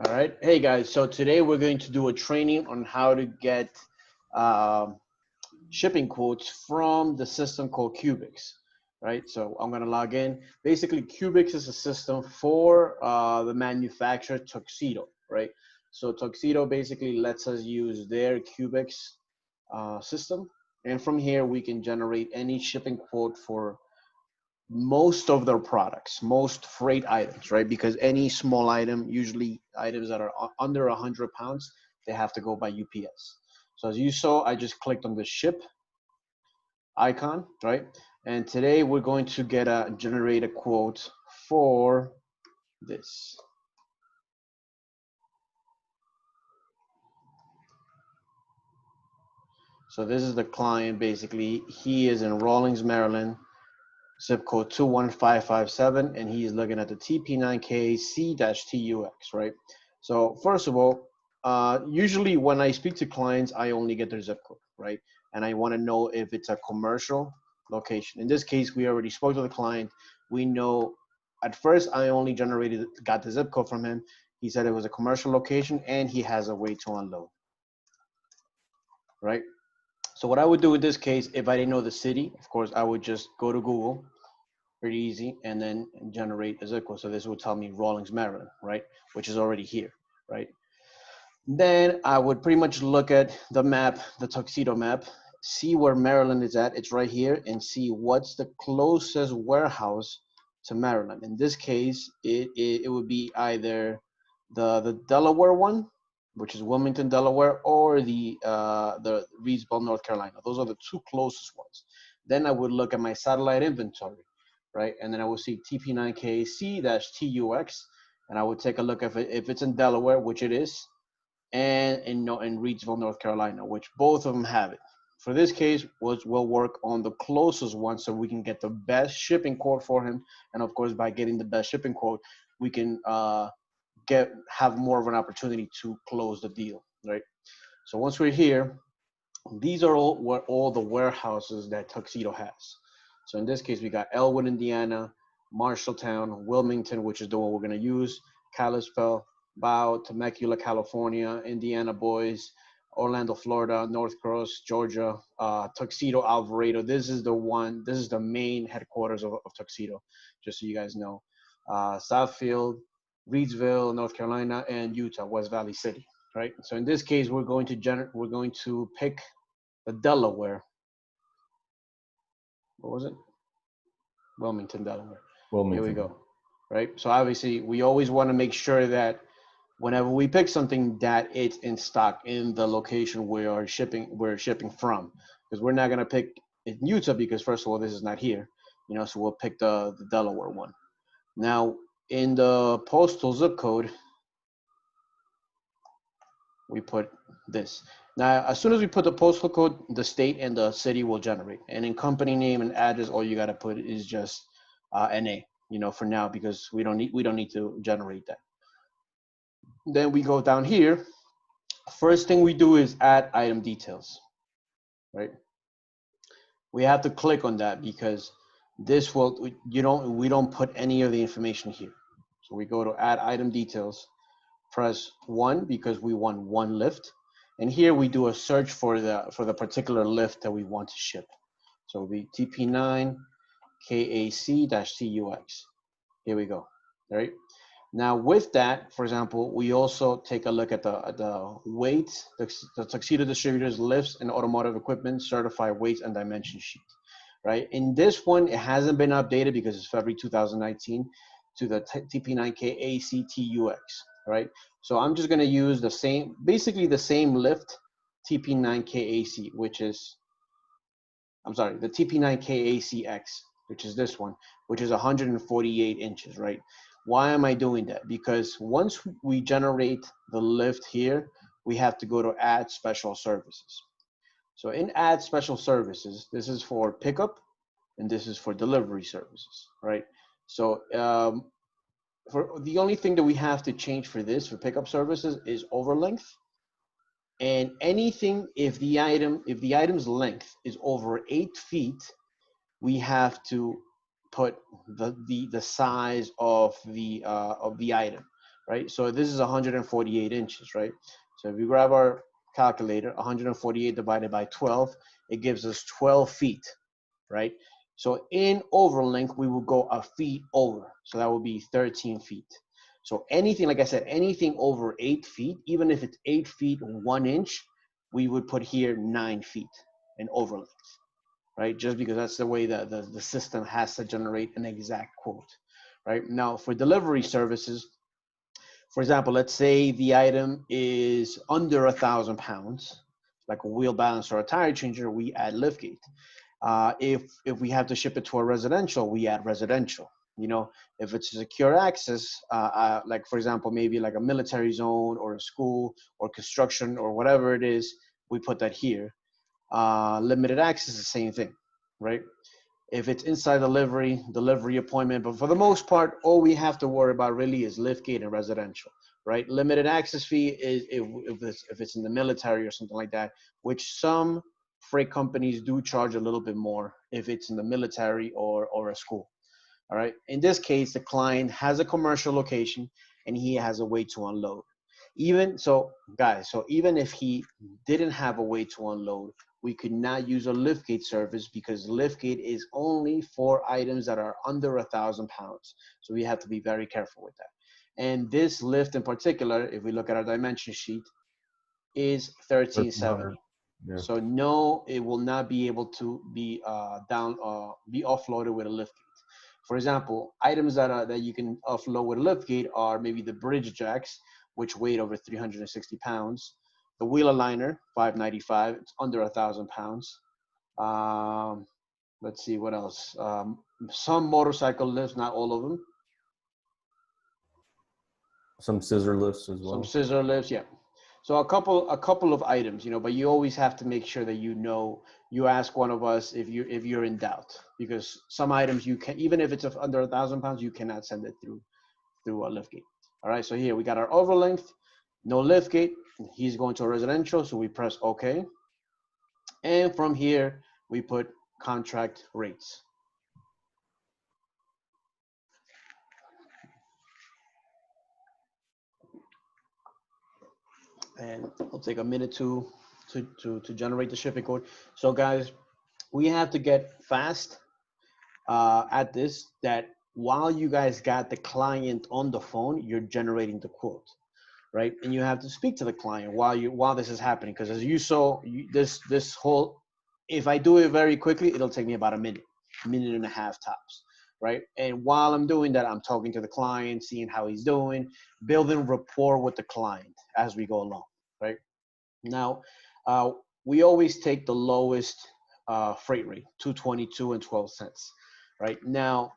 All right. Hey guys, so today we're going to do a training on how to get um shipping quotes from the system called Cubics, right? So I'm going to log in. Basically, Cubics is a system for the manufacturer Tuxedo, right? So Tuxedo basically lets us use their Cubics system. And from here, we can generate any shipping quote for most of their products, most freight items, right? Because any small item, usually items that are under 100 pounds, they have to go by UPS. So as you saw, I just clicked on the ship icon, right? And today we're going to generate a quote for this. So this is the client basically. He is in Rawlins, Maryland, zip code 21557, and he is looking at the TP9K-C-TUX, right? So first of all, usually when I speak to clients, I only get their zip code, right? And I want to know if it's a commercial location. In this case, we already spoke to the client. We know at first I only got the zip code from him. He said it was a commercial location and he has a way to unload, right? So what I would do in this case, if I didn't know the city, of course, I would just go to Google, pretty easy, and then generate a zip code. So this will tell me Rawlins, Maryland, right? Which is already here, right? Then I would pretty much look at the map, the Tuxedo map, see where Maryland is at. It's right here, and see what's the closest warehouse to Maryland. In this case, it would be either the Delaware one, which is Wilmington, Delaware, or the Reedsville, North Carolina. Those are the two closest ones. Then I would look at my satellite inventory, right? And then I will see TP9K-C-TUX, and I would take a look if it's in Delaware, which it is, and in Reedsville, North Carolina, which both of them have it. For this case, we'll work on the closest one so we can get the best shipping quote for him. And of course, by getting the best shipping quote, we can have more of an opportunity to close the deal, right? So once we're here, these are all the warehouses that Tuxedo has. So in this case, we got Elwood, Indiana, Marshalltown, Wilmington, which is the one we're going to use, Kalispell, Bow, Temecula, California, Indiana Boys, Orlando, Florida, North Cross, Georgia, Tuxedo, Alvarado. This is the main headquarters of Tuxedo, just so you guys know. Southfield, Reedsville, North Carolina, and Utah, West Valley City, right? So in this case, we're going to pick the Delaware. What was it? Wilmington, Delaware. Here we Wilmington. go. Right. So obviously, we always want to make sure that whenever we pick something, that it's in stock in the location we're shipping from, because we're not gonna pick in Utah because first of all, this is not here, So we'll pick the Delaware one. Now, in the postal zip code, we put this. Now, as soon as we put the postal code, the state and the city will generate. And in company name and address, all you got to put is just NA, for now, because we don't need to generate that. Then we go down here. First thing we do is add item details, right? We have to click on that because we don't put any of the information here. So we go to add item details, press 1 because we want one lift. And here we do a search for the particular lift that we want to ship. So it'll be TP9 KAC-CUX. Here we go. All right. Now with that, for example, we also take a look at the weight, the Tuxedo Distributors lifts and automotive equipment certified weights and dimension sheet, right? In this one, it hasn't been updated because it's February 2019 to the TP9K-AC-TUX, right? So I'm just gonna use basically the same lift, TP9K-AC, the TP9K-AC-X, which is this one, which is 148 inches, right? Why am I doing that? Because once we generate the lift here, we have to go to add special services. So in add special services, this is for pickup and this is for delivery services, right? So for the only thing that we have to change for pickup services is over length. And anything, if the item's length is over 8 feet, we have to put the size of the item, right? So this is 148 inches, right? So if we grab our calculator, 148 divided by 12, it gives us 12 feet, right? So in overlength, we will go a feet over. So that would be 13 feet. So anything, like I said, anything over 8 feet, even if it's 8 feet 1 inch, we would put here 9 feet in overlength, right? Just because that's the way that the system has to generate an exact quote, right? Now for delivery services, for example, let's say the item is under 1,000 pounds, like a wheel balance or a tire changer, we add liftgate. If we have to ship it to a residential, we add residential. You know, if it's secure access, like for example, maybe like a military zone or a school or construction or whatever it is, we put that here. Limited access is the same thing, right? If it's inside delivery appointment, but for the most part, all we have to worry about really is liftgate and residential, right? Limited access fee is if it's in the military or something like that, which some freight companies do charge a little bit more if it's in the military or a school. All right. In this case, the client has a commercial location and he has a way to unload. Even so, guys, so even if he didn't have a way to unload, we could not use a liftgate service because liftgate is only for items that are under 1,000 pounds. So we have to be very careful with that. And this lift in particular, if we look at our dimension sheet, is 1300. 1370. Yeah. So no, it will not be able to be be offloaded with a liftgate. For example, items that you can offload with a liftgate are maybe the bridge jacks, which weigh over 360 pounds. The wheel aligner, 595, it's under 1,000 pounds. Um, let's see what else. Some motorcycle lifts, not all of them. Some scissor lifts as Some well. scissor lifts, yeah. So a couple of items, but you always have to make sure that you ask one of us if you're in doubt, because some items you can, even if it's under 1,000 pounds, you cannot send it through a liftgate. All right, so here we got our overlength, no liftgate. He's going to a residential, so we press OK, and from here we put contract rates. And it'll take a minute to generate the shipping code. So guys, we have to get fast at this, that while you guys got the client on the phone, you're generating the quote, right? And you have to speak to the client while this is happening, because as you saw, this whole, if I do it very quickly, it'll take me about a minute and a half tops, right? And while I'm doing that, I'm talking to the client, seeing how he's doing, building rapport with the client as we go along, right? Now, uh, we always take the lowest freight rate, 222 and 12 cents, right? Now,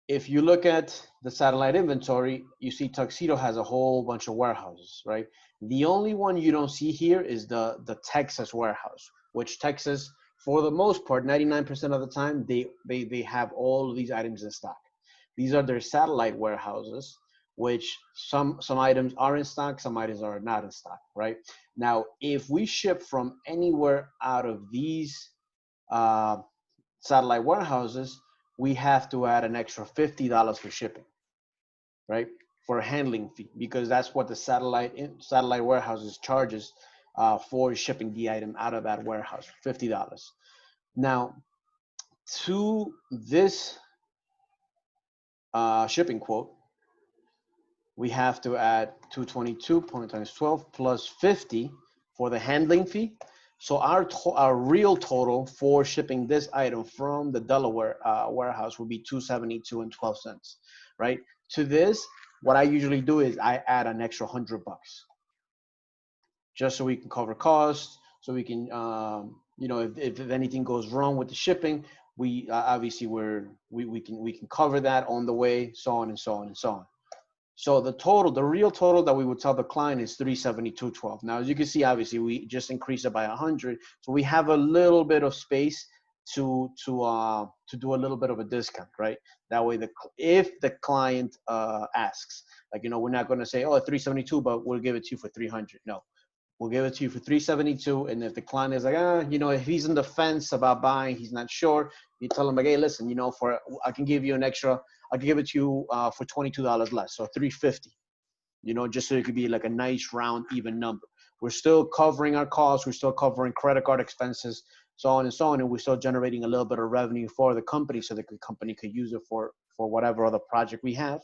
if you look at the satellite inventory, you see Tuxedo has a whole bunch of warehouses, right? The only one you don't see here is the Texas warehouse, which Texas, for the most part, 99% of the time, they have all of these items in stock. These are their satellite warehouses, which some items are in stock, some items are not in stock, right? Now, if we ship from anywhere out of these uh, satellite warehouses, we have to add an extra $50 for shipping, right? For a handling fee, because that's what the satellite warehouses charges for shipping the item out of that warehouse, $50. Now, to this shipping quote, we have to add 222 times 12 plus 50 for the handling fee. So our real total for shipping this item from the Delaware warehouse would be 272 and 12 cents, right? To this, what I usually do is I add an extra $100, just so we can cover costs, so we can, if anything goes wrong with the shipping, we obviously we can cover that on the way, so on and so on and so on. So the real total that we would tell the client is 372.12. Now, as you can see, obviously we just increased it by 100, so we have a little bit of space to do a little bit of a discount, right? That way, if the client asks, like, we're not going to say, oh, 372, but we'll give it to you for 300. No, we'll give it to you for 372. And if the client is like, if he's on the fence about buying, he's not sure, you tell him like, hey, listen, I can give you an extra, I can give it to you for $22 less, so 350. you know, just so it could be like a nice round, even number. We're still covering our costs. We're still covering credit card expenses, so on and so on. And we're still generating a little bit of revenue for the company so the company could use it for whatever other project we have.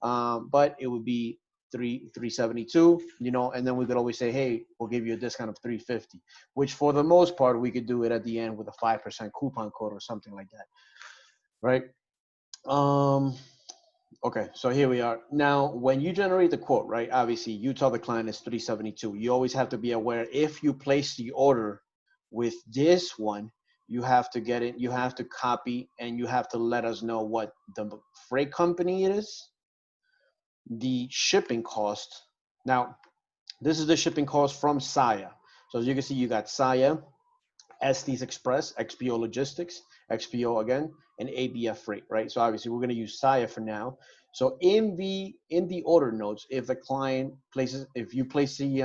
But it would be 372, you know, and then we could always say, hey, we'll give you a discount of 350, which for the most part, we could do it at the end with a 5% coupon code or something like that, right? Okay, so here we are. Now, when you generate the quote, right, obviously you tell the client it's 372. You always have to be aware if you place the order with this one, you have to get it, you have to copy, and you have to let us know what the freight company it is, the shipping cost. Now, this is the shipping cost from Saya. So as you can see, you got Saya, Estes Express, XPO Logistics, XPO again, and ABF Freight, right? So obviously we're going to use Saya for now. So in the order notes, if the client places, if you place the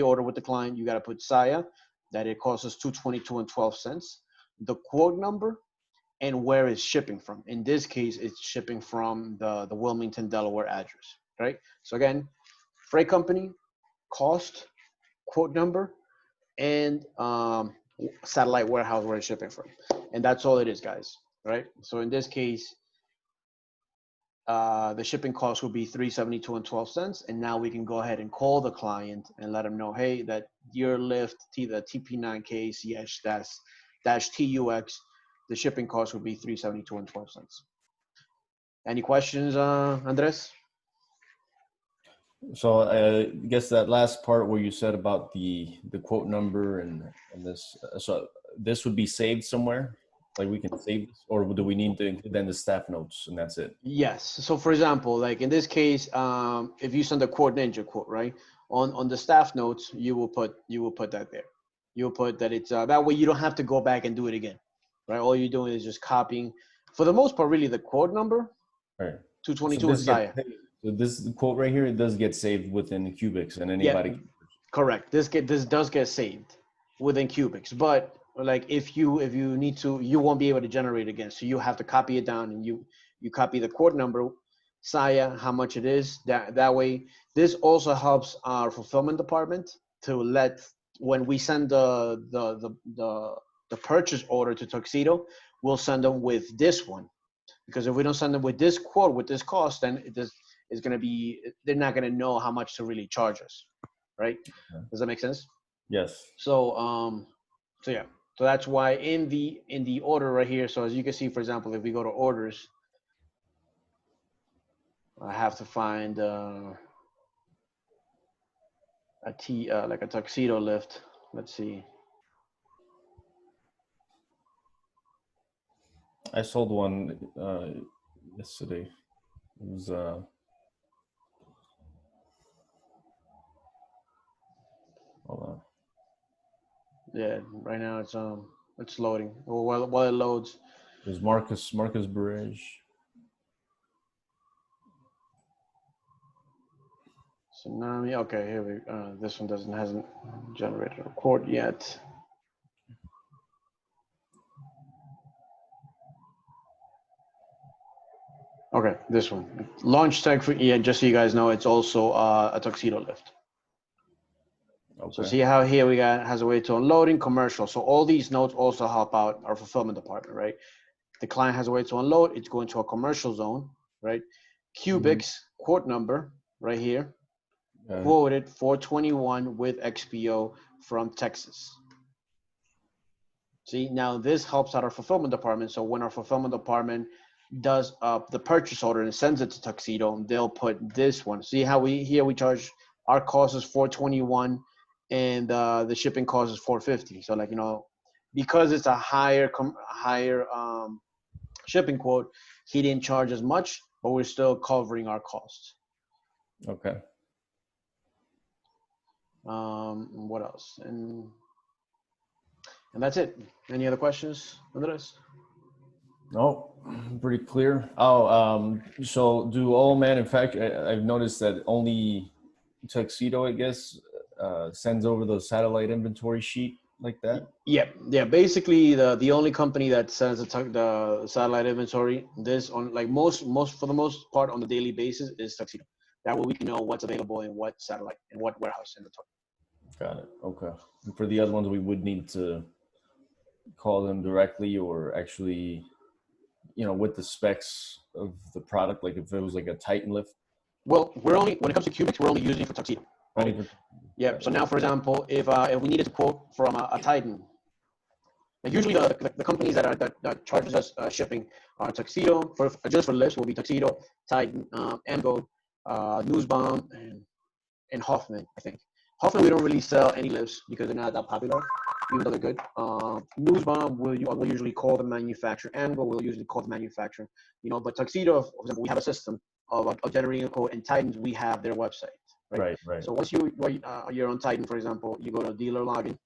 order with the client, you got to put Saya, that it costs us 222 and 12 cents, the quote number, and where it's shipping from. In this case, it's shipping from the Wilmington, Delaware address, right? So again, freight company, cost, quote number, and satellite warehouse where it's shipping from. And that's all it is, guys, right? So in this case, the shipping cost will be 372 and 12 cents. And now we can go ahead and call the client and let them know, hey, that your lift, the TP9K CS TUX, the shipping cost would be 372 and 12 cents. Any questions, Andres? So I guess that last part where you said about the quote number and this, so this would be saved somewhere, like we can save this, or do we need to include that in the staff notes and that's it? Yes. So for example, like in this case, if you send a quote ninja quote, right, on the staff notes, you will put that there. You'll put that it's that way you don't have to go back and do it again, right? All you're doing is just copying, for the most part, really the quote number, All right. 222 and Saya. So this quote right here, it does get saved within Cubics, and anybody. Yeah, correct. This does get saved within Cubics, but like if you need to, you won't be able to generate again. So you have to copy it down, and you copy the quote number, Saya, how much it is. That way, this also helps our fulfillment department to let, when we send the purchase order to Tuxedo, we'll send them with this one, because if we don't send them with this quote, with this cost, then it's going to be, they're not going to know how much to really charge us, right? Okay. Does that make sense? Yes. So yeah, so that's why in the order right here, so as you can see, for example, if we go to orders, I have to find like a Tuxedo lift. Let's see. I sold one yesterday. It was hold on. Yeah, right now it's loading. Well, while it loads. It was Marcus Barrage. Tsunami. Okay, here we. This one hasn't generated a quote yet. Okay, this one. Launch tag for, yeah, just so you guys know, it's also a Tuxedo lift. Okay. So see how here we got has a way to unloading commercial. So all these notes also help out our fulfillment department, right? The client has a way to unload. It's going to a commercial zone, right? Cubics quote number right here. Quoted 421 with XPO from Texas. See, now this helps out our fulfillment department. So when our fulfillment department does the purchase order and sends it to Tuxedo, they'll put this one. See how we charge, our cost is 421 and the shipping cost is 450. So like, you know, because it's a higher shipping quote, he didn't charge as much, but we're still covering our costs. Okay. What else? And that's it. Any other questions, Andres? No, pretty clear. Oh, so do all I've noticed that only Tuxedo, I guess, sends over the satellite inventory sheet like that? Yeah. Basically, the only company that sends the satellite inventory, this on like most for the most part on the daily basis is Tuxedo. That way we can know what's available in what satellite, in what warehouse inventory. Got it. Okay. And for the other ones, we would need to call them directly, or actually, with the specs of the product, like if it was like a Titan lift. Well, we're only, when it comes to cubics, we're only using for Tuxedo. Right? Yeah. So now, for example, if we needed to quote from a Titan, usually the companies that charges us shipping are Tuxedo, for just for lifts will be Tuxedo, Titan, Emgo, Newsbomb, and Hoffman, I think. Hoffman, we don't really sell any lifts because they're not that popular, even though they're good. Newsbomb will usually call the manufacturer. Emgo will usually call the manufacturer. But Tuxedo, for example, we have a system of generating a quote, and Titans, we have their website. Right. So once you're on Titan, for example, you go to dealer login,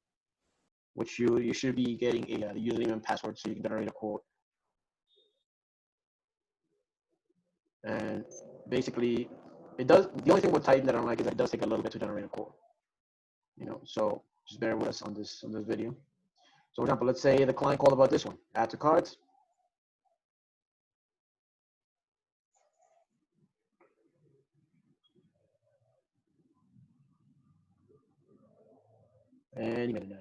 which you should be getting the username and password so you can generate a quote. And basically, it does. The only thing with Titan that I don't like is that it does take a little bit to generate a quote. So just bear with us on this video. So, for example, let's say the client called about this one. Add to cards. And you made it now.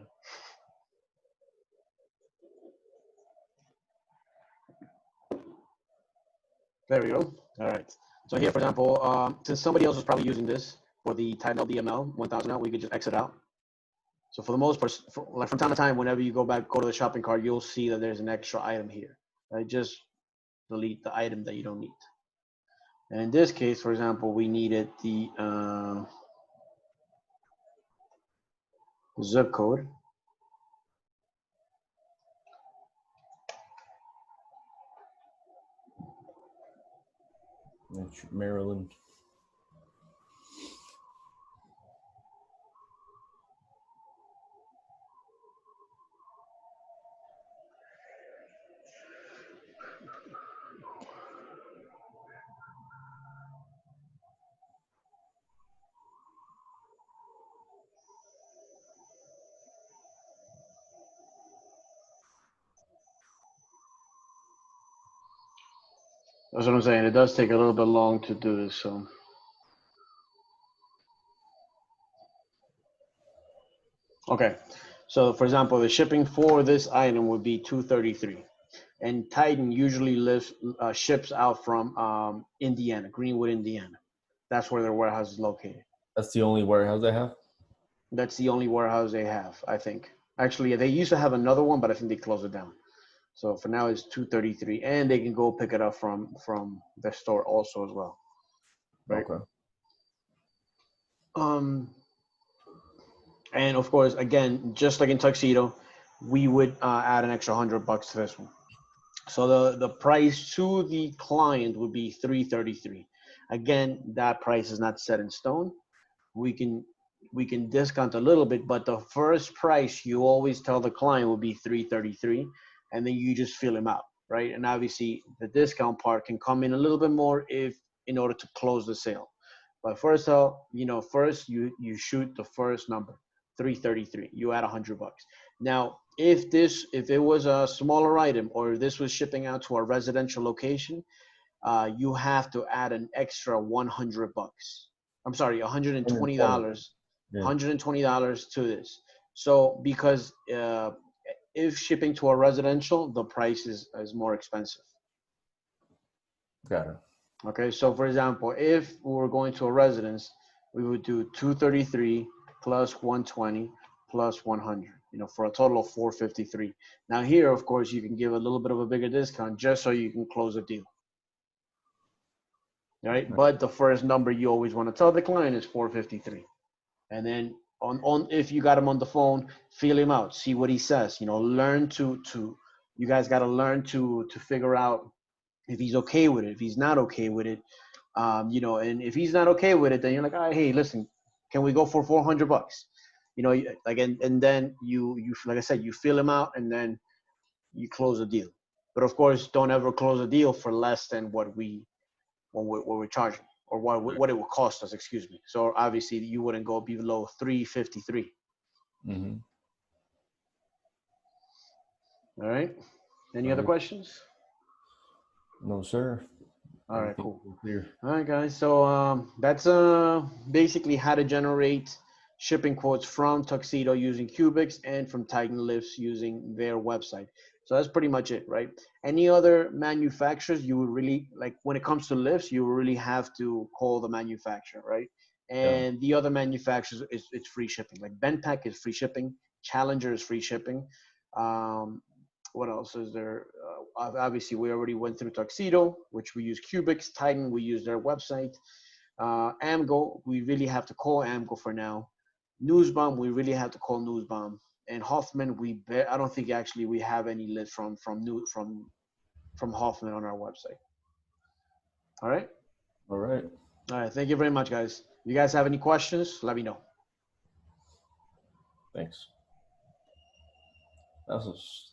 There we go. All right. So here, for example, since somebody else was probably using this for the Titan LDML 1000 out, we could just exit out. So for the most part, like from time to time, whenever you go to the shopping cart, you'll see that there's an extra item here. Right? Just delete the item that you don't need. And in this case, for example, we needed the zip code. Maryland. That's what I'm saying. It does take a little bit long to do this. So, okay. So, for example, the shipping for this item would be $233, and Titan usually ships out from Indiana, Greenwood, Indiana. That's where their warehouse is located. That's the only warehouse they have? That's the only warehouse they have, I think. Actually, they used to have another one, but I think they closed it down. So for now, it's $233, and they can go pick it up from the store also as well, right? Okay. And of course, again, just like in Tuxedo, we would add an extra $100 to this one. So the price to the client would be $333. Again, that price is not set in stone. We can discount a little bit, but the first price you always tell the client will be $333, and then you just fill him out, right? And obviously, the discount part can come in a little bit more in order to close the sale. But first, first you shoot the first number, 333. You add $100. Now, if it was a smaller item, or this was shipping out to a residential location, you have to add an extra $100. I'm sorry, $120. $120 to this. So because if shipping to a residential, the price is more expensive. Got it. Okay, so for example, if we were going to a residence, we would do 233 plus 120 plus 100, for a total of 453. Now here, of course, you can give a little bit of a bigger discount just so you can close a deal. Right? But the first number you always want to tell the client is 453. And then on if you got him on the phone, feel him out, see what he says. Learn to you guys got to learn to figure out if he's okay with it, if he's not okay with it. And if he's not okay with it, then you're like, all right, hey, listen, can we go for $400? Like, and then you like I said, you feel him out, and then you close a deal. But of course, don't ever close a deal for less than what we're charging, or what it will cost us, excuse me. So obviously you wouldn't go below 353. Mm-hmm. All right. Any other questions? No, sir. All right, Everything cool. clear. All right, guys. So that's basically how to generate shipping quotes from Tuxedo using Cubics and from Titan Lifts using their website. So that's pretty much it, right? Any other manufacturers you would really like when it comes to lifts, you really have to call the manufacturer, right? Yeah. And the other manufacturers is it's free shipping. Like Benpack is free shipping, Challenger is free shipping. Um, what else is there? Obviously, we already went through Tuxedo, which we use Cubics. Titan, we use their website. Amgo, we really have to call Amgo for now. Newsbomb, we really have to call Newsbomb. And Hoffman, I don't think actually we have any list from Hoffman on our website. All right. All right. All right. Thank you very much, guys. If you guys have any questions, let me know. Thanks. That was